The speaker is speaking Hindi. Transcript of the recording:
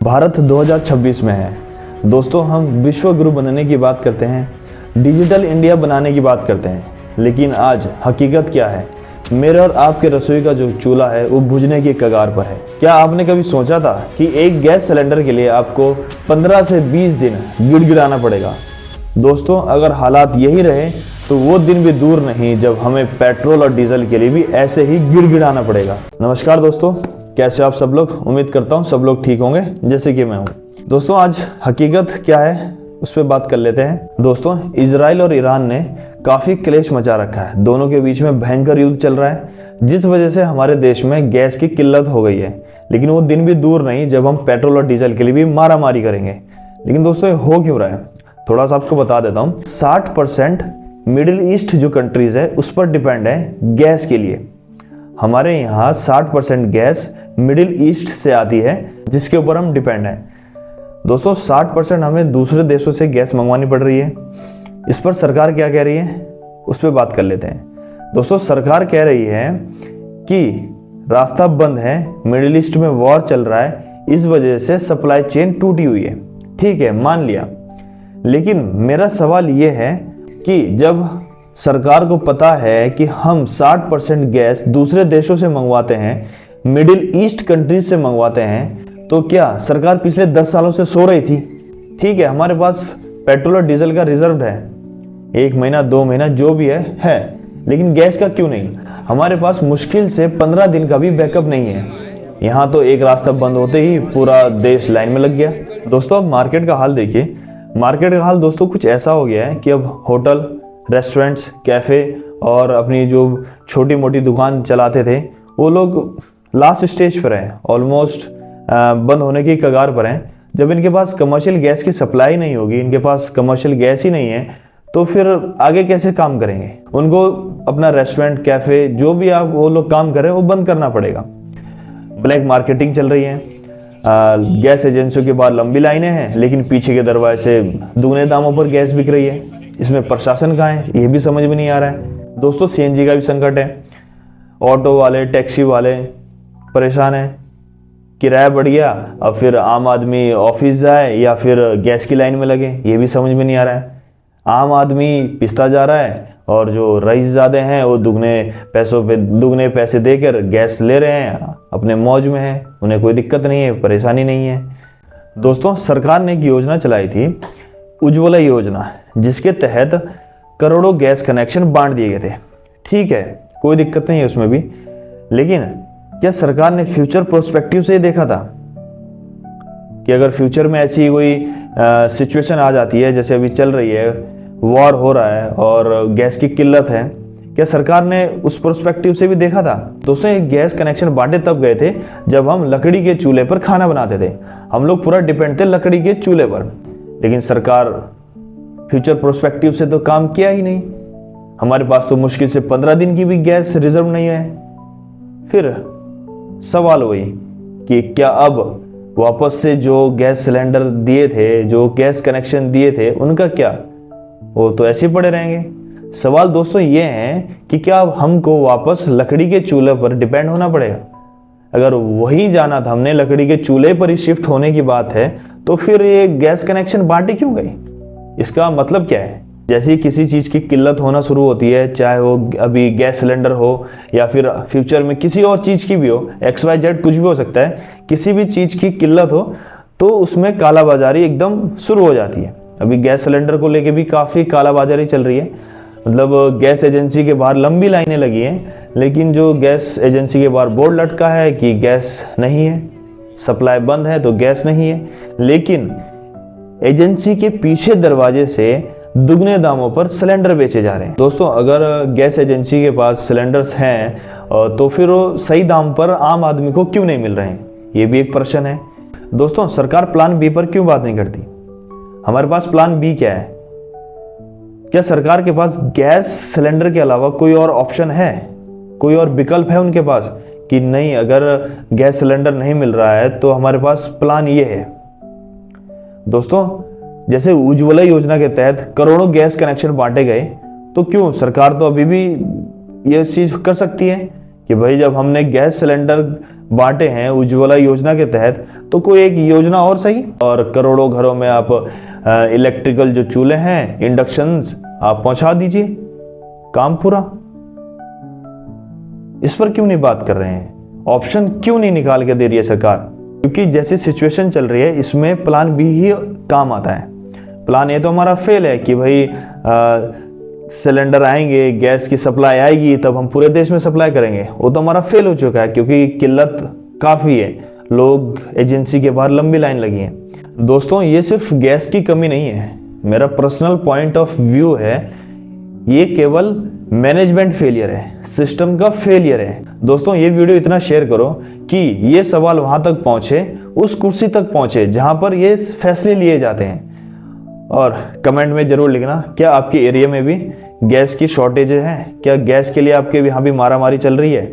भारत 2026 में है। दोस्तों, हम विश्व गुरु बनने की बात करते हैं, डिजिटल इंडिया बनाने की बात करते हैं, लेकिन आज हकीकत क्या है? मेरे और आपके रसोई का जो चूल्हा है वो बुझने की कगार पर है। क्या आपने कभी सोचा था कि एक गैस सिलेंडर के लिए आपको 15 से 20 दिन गिड़गिड़ाना पड़ेगा? दोस्तों, अगर हालात यही रहे तो वो दिन भी दूर नहीं जब हमें पेट्रोल और डीजल के लिए भी ऐसे ही गिड़गिड़ाना पड़ेगा। नमस्कार दोस्तों, कैसे आप सब लोग? उम्मीद करता हूँ सब लोग ठीक होंगे जैसे कि मैं हूँ। दोस्तों, आज हकीकत क्या है उस पर बात कर लेते हैं। दोस्तों, इजराइल और ईरान ने काफ़ी क्लेश मचा रखा है। दोनों के बीच में भयंकर युद्ध चल रहा है, जिस वजह से हमारे देश में गैस की किल्लत हो गई है। लेकिन वो दिन भी दूर नहीं जब हम पेट्रोल और डीजल के लिए भी मारामारी करेंगे। लेकिन दोस्तों, ये हो क्यों रहा है? थोड़ा सा आपको बता देता हूँ। 60% मिडिल ईस्ट जो कंट्रीज है उस पर डिपेंड है गैस के लिए। हमारे यहाँ 60% गैस मिडिल ईस्ट से आती है, जिसके ऊपर हम डिपेंड हैं। दोस्तों, 60% हमें दूसरे देशों से गैस मंगवानी पड़ रही है। इस पर सरकार क्या कह रही है उस पर बात कर लेते हैं। दोस्तों, सरकार कह रही है कि रास्ता बंद है, मिडिल ईस्ट में वॉर चल रहा है, इस वजह से सप्लाई चेन टूटी हुई है। ठीक है, मान लिया। लेकिन मेरा सवाल यह है कि जब सरकार को पता है कि हम 60% गैस दूसरे देशों से मंगवाते हैं, मिडिल ईस्ट कंट्रीज से मंगवाते हैं, तो क्या सरकार पिछले 10 सालों से सो रही थी? ठीक है, हमारे पास पेट्रोल और डीजल का रिजर्व है, 1 महीना 2 महीना जो भी है। लेकिन गैस का क्यों नहीं? हमारे पास मुश्किल से 15 दिन का भी बैकअप नहीं है। यहाँ तो एक रास्ता बंद होते ही पूरा देश लाइन में लग गया। दोस्तों, अब मार्केट का हाल देखिए। मार्केट का हाल दोस्तों कुछ ऐसा हो गया है कि अब होटल, रेस्टोरेंट्स, कैफ़े और अपनी जो छोटी मोटी दुकान चलाते थे वो लोग लास्ट स्टेज पर हैं, ऑलमोस्ट बंद होने की कगार पर हैं। जब इनके पास कमर्शियल गैस की सप्लाई नहीं होगी, इनके पास कमर्शियल गैस ही नहीं है, तो फिर आगे कैसे काम करेंगे? उनको अपना रेस्टोरेंट, कैफ़े जो भी आप वो लोग काम करें वो बंद करना पड़ेगा। ब्लैक मार्केटिंग चल रही है, गैस एजेंसियों के बाहर लंबी लाइनें हैं, लेकिन पीछे के दरवाजे से दुगने दामों पर गैस बिक रही है। इसमें प्रशासन कहाँ है ये भी समझ में नहीं आ रहा है। दोस्तों, सीएनजी का भी संकट है। ऑटो वाले, टैक्सी वाले परेशान हैं, किराया बढ़ गया। अब फिर आम आदमी ऑफिस जाए या फिर गैस की लाइन में लगे, ये भी समझ में नहीं आ रहा है। आम आदमी पिसता जा रहा है और जो रईसज़ादे हैं वो दुगने पैसे देकर गैस ले रहे हैं, अपने मौज में हैं, उन्हें कोई दिक्कत नहीं है, परेशानी नहीं है। दोस्तों, सरकार ने एक योजना चलाई थी, उज्ज्वला योजना, जिसके तहत करोड़ों गैस कनेक्शन बांट दिए गए थे। ठीक है, कोई दिक्कत नहीं है उसमें भी। लेकिन क्या सरकार ने फ्यूचर प्रोस्पेक्टिव से देखा था कि अगर फ्यूचर में ऐसी कोई सिचुएशन आ जाती है जैसे अभी चल रही है, वॉर हो रहा है और गैस की किल्लत है, क्या सरकार ने उस प्रोस्पेक्टिव से भी देखा था? दोस्तों, ये गैस कनेक्शन बांटे तब गए थे जब हम लकड़ी के चूल्हे पर खाना बनाते थे। हम लोग पूरा डिपेंड थे लकड़ी के चूल्हे पर। लेकिन सरकार फ्यूचर प्रोस्पेक्टिव से तो काम किया ही नहीं। हमारे पास तो मुश्किल से 15 दिन की भी गैस रिजर्व नहीं है। फिर सवाल वही कि क्या अब वापस से जो गैस सिलेंडर दिए थे, जो गैस कनेक्शन दिए थे, उनका क्या? वो तो ऐसे पड़े रहेंगे। सवाल दोस्तों ये है कि क्या अब हमको वापस लकड़ी के चूल्हे पर डिपेंड होना पड़ेगा? अगर वही जाना था, हमने लकड़ी के चूल्हे पर ही शिफ्ट होने की बात है, तो फिर ये गैस कनेक्शन बांटी क्यों गई? इसका मतलब क्या है? जैसे किसी चीज़ की किल्लत होना शुरू होती है, चाहे वो अभी गैस सिलेंडर हो या फिर फ्यूचर में किसी और चीज़ की भी हो, XYZ कुछ भी हो सकता है, किसी भी चीज़ की किल्लत हो तो उसमें कालाबाजारी एकदम शुरू हो जाती है। अभी गैस सिलेंडर को लेके भी काफ़ी कालाबाजारी चल रही है। मतलब गैस एजेंसी के बाहर लंबी लाइनें लगी हैं, लेकिन जो गैस एजेंसी के बाहर बोर्ड लटका है कि गैस नहीं है, सप्लाई बंद है तो गैस नहीं है, लेकिन एजेंसी के पीछे दरवाजे से दुगने दामों पर सिलेंडर बेचे जा रहे हैं। दोस्तों, अगर गैस एजेंसी के पास सिलेंडर्स हैं तो फिर वो सही दाम पर आम आदमी को क्यों नहीं मिल रहे हैं? ये भी एक प्रश्न है। दोस्तों, सरकार प्लान बी पर क्यों बात नहीं करती? हमारे पास प्लान बी क्या है? क्या सरकार के पास गैस सिलेंडर के अलावा कोई और ऑप्शन है, कोई और विकल्प है उनके पास कि नहीं, अगर गैस सिलेंडर नहीं मिल रहा है तो हमारे पास प्लान ये है? दोस्तों, जैसे उज्ज्वला योजना के तहत करोड़ों गैस कनेक्शन बांटे गए, तो क्यों सरकार तो अभी भी ये चीज कर सकती है कि भाई जब हमने गैस सिलेंडर बांटे हैं उज्ज्वला योजना के तहत, तो कोई एक योजना और सही। और करोड़ों घरों में आप इलेक्ट्रिकल जो चूल्हे हैं, इंडक्शंस आप पहुंचा दीजिए, काम पूरा। इस पर क्यों नहीं बात कर रहे हैं? ऑप्शन क्यों नहीं निकाल के दे रही है सरकार? क्योंकि जैसी सिचुएशन चल रही है इसमें प्लान बी ही काम आता है। प्लान ए तो हमारा फेल है कि भाई सिलेंडर आएंगे, गैस की सप्लाई आएगी, तब हम पूरे देश में सप्लाई करेंगे। वो तो हमारा फेल हो चुका है क्योंकि किल्लत काफ़ी है, लोग एजेंसी के बाहर लंबी लाइन लगी है। दोस्तों, ये सिर्फ गैस की कमी नहीं है, मेरा पर्सनल पॉइंट ऑफ व्यू है, ये केवल मैनेजमेंट फेलियर है, सिस्टम का फेलियर है। दोस्तों, ये वीडियो इतना शेयर करो कि ये सवाल वहां तक पहुंचे, उस कुर्सी तक पहुंचे जहां पर ये फैसले लिए जाते हैं। और कमेंट में जरूर लिखना, क्या आपके एरिया में भी गैस की शॉर्टेज है? क्या गैस के लिए आपके यहाँ भी मारामारी चल रही है?